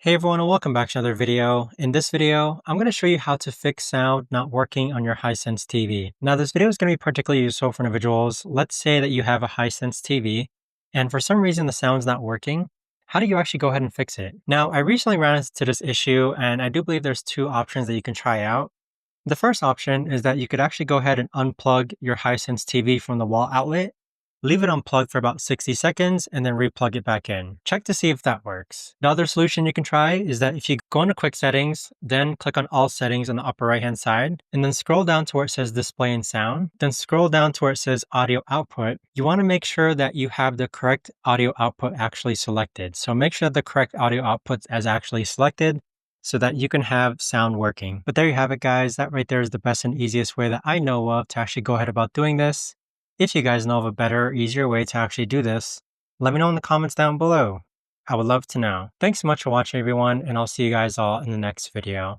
Hey everyone, and welcome back to another video. In this video, I'm going to show you how to fix sound not working on your Hisense TV. Now, this video is going to be particularly useful for individuals. Let's say that you have a Hisense TV, and for some reason the sound's not working. How do you actually go ahead and fix it? Now, I recently ran into this issue, and I do believe there's two options that you can try out. The first option is that you could actually go ahead and unplug your Hisense TV from the wall outlet. Leave it unplugged for about 60 seconds and then replug it back in. Check to see if that works. The other solution you can try is that if you go into quick settings, then click on all settings on the upper right hand side, and then scroll down to where it says display and sound, then scroll down to where it says audio output. You want to make sure that you have the correct audio output actually selected. So make sure the correct audio output is actually selected so that you can have sound working. But there you have it, guys. That right there is the best and easiest way that I know of to actually go ahead about doing this. If you guys know of a better, easier way to actually do this, let me know in the comments down below. I would love to know. Thanks so much for watching, everyone, and I'll see you guys all in the next video.